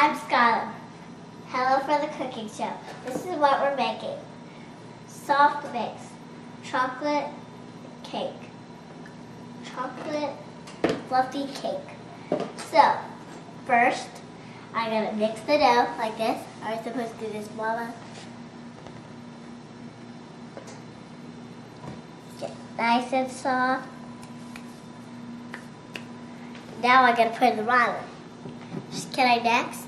I'm Skyler. Hello for the cooking show. This is what we're making. Soft mix. Chocolate cake. Chocolate fluffy cake. So, first, I'm going to mix the dough like this. Are we supposed to do this, Mama? Get nice and soft. Now I'm going to put in the ramen. Can I next?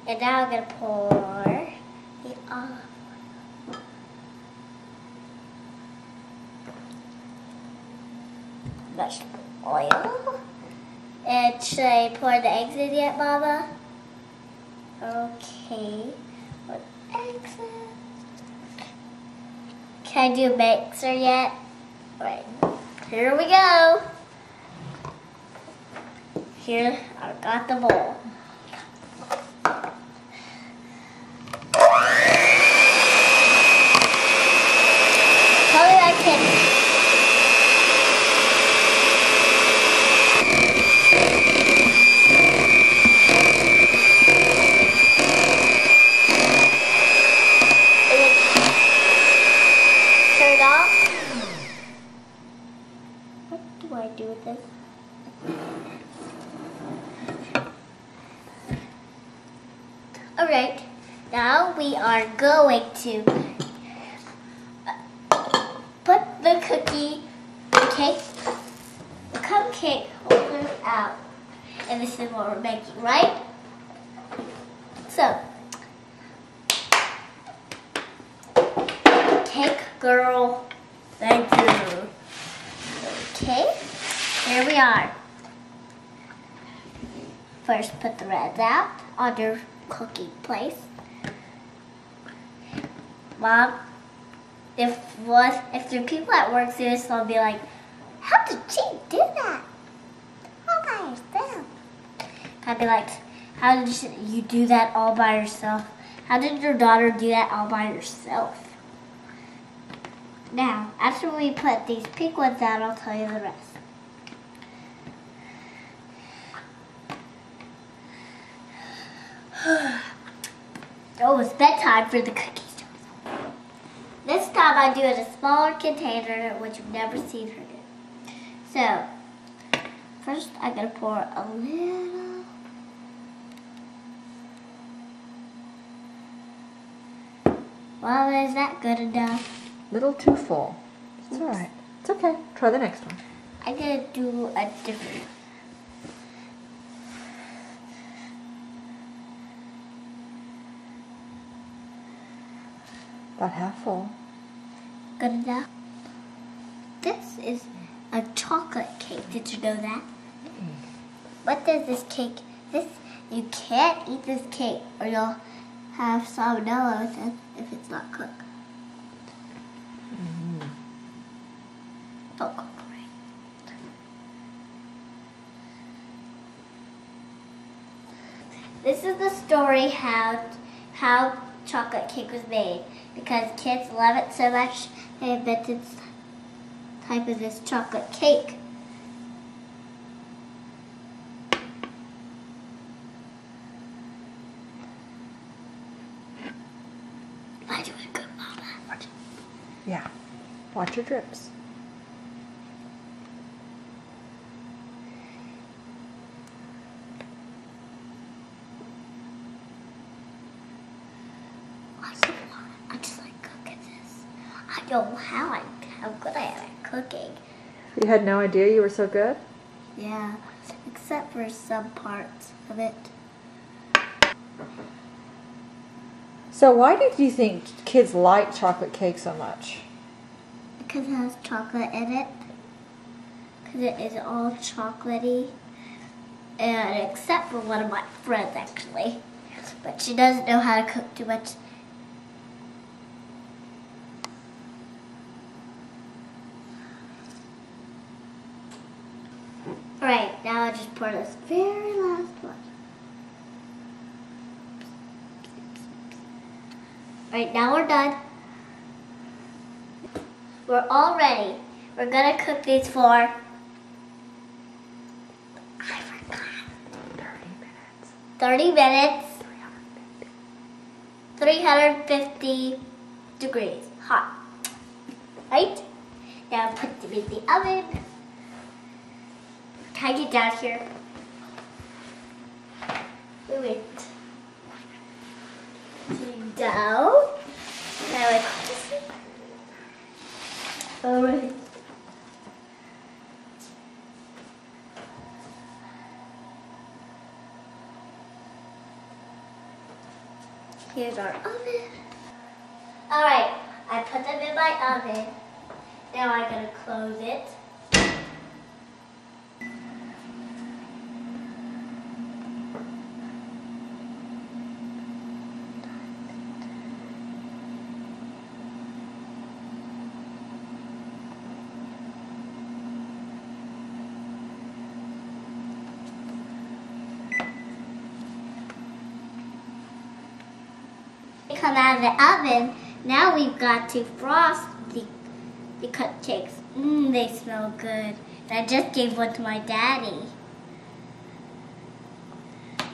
And now I'm going to pour the olive vegetable oil. And should I pour the eggs in yet, Mama? Okay. Put eggs in. Can I do a mixer yet? Right. Here we go. Here, I've got the bowl. Tell me I can. What do I do with this? Alright, now we are going to put the cupcake holder out. And this is what we're making, right? So, cake girl, thank you. Okay, here we are. First, put the reds out on your cooking place. Mom, if there are people at work see this, they'll be like, how did she do that? All by herself. I'd be like, how did you do that all by yourself? How did your daughter do that all by herself? Now, after we put these pink ones out, I'll tell you the rest. Oh, it's bedtime for the cookies. This time I do it in a smaller container, which you've never seen her do. So, first I'm going to pour a little. Well, is that good enough? Little too full. It's all right. It's okay. Try the next one. I'm going to do a different one. About half full. Good enough. This is a chocolate cake. Did you know that? What does this cake? You can't eat this cake, or you'll have salmonella with it if it's not cooked. Don't cook right. This is the story how chocolate cake was made. Because kids love it so much, they invented type of this chocolate cake. Am I doing good, Mama? Yeah. Watch your drips. I just like cooking this. I don't know how good I am at cooking. You had no idea you were so good? Yeah, except for some parts of it. So why did you think kids like chocolate cake so much? Because it has chocolate in it. Because it is all chocolatey. And except for one of my friends, actually. But she doesn't know how to cook too much. Alright, now I'll just pour this very last one. Alright, now we're done. We're all ready. We're gonna cook these for, I forgot, 30 minutes, 350 degrees, hot, right? Now put them in the oven. Tie it down here. Wait. Down. Now I put this in. Alright. Here's our oven. Alright, I put them in my oven. Now I'm going to close it. Come out of the oven. Now we've got to frost the cupcakes. They smell good. And I just gave one to my daddy.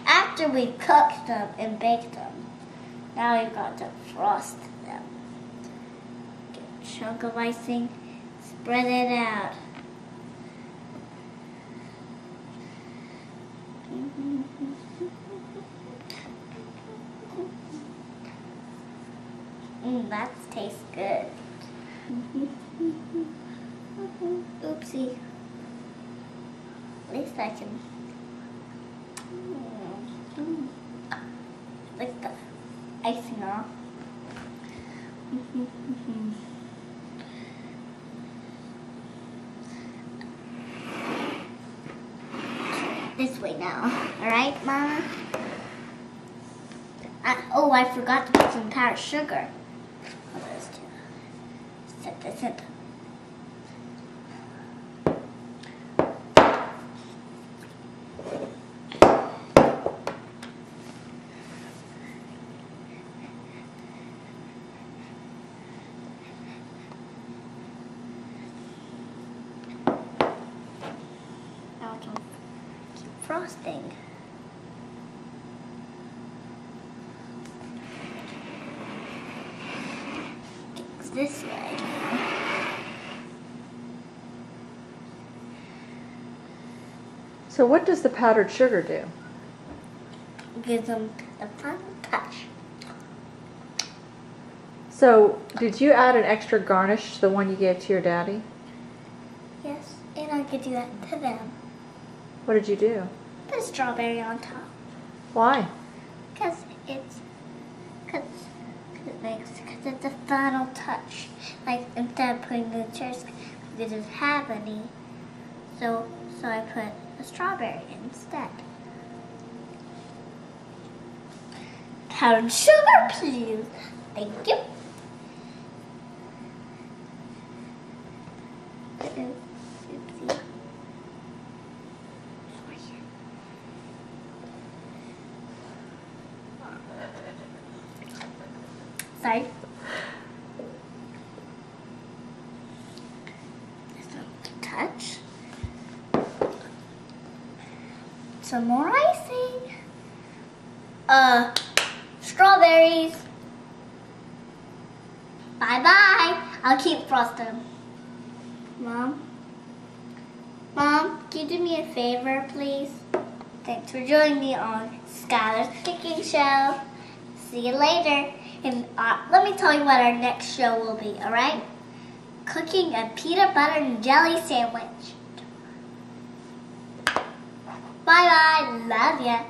After we've cooked them and baked them, now we've got to frost them. Get a chunk of icing, spread it out. That tastes good. Oopsie. At least I can. Like the icing off. This way now. Alright, Mama? Oh, I forgot to put some powdered sugar. Set this in. Now I can keep frosting. This way. So what does the powdered sugar do? Gives them the final touch. So did you add an extra garnish to the one you gave to your daddy? Yes, and I could do that to them. What did you do? Put a strawberry on top. Why? Because it's a final touch. Like instead of putting the cherries, we didn't have any, so I put a strawberry instead. Powdered sugar, please. Thank you. Oopsie. Sorry. Touch. Some more icing. Strawberries. Bye-bye. I'll keep frosting. Mom, can you do me a favor, please? Thanks for joining me on Skyler's Cooking Show. See you later. And let me tell you what our next show will be, alright? Cooking a peanut butter and jelly sandwich. Bye-bye. Love ya.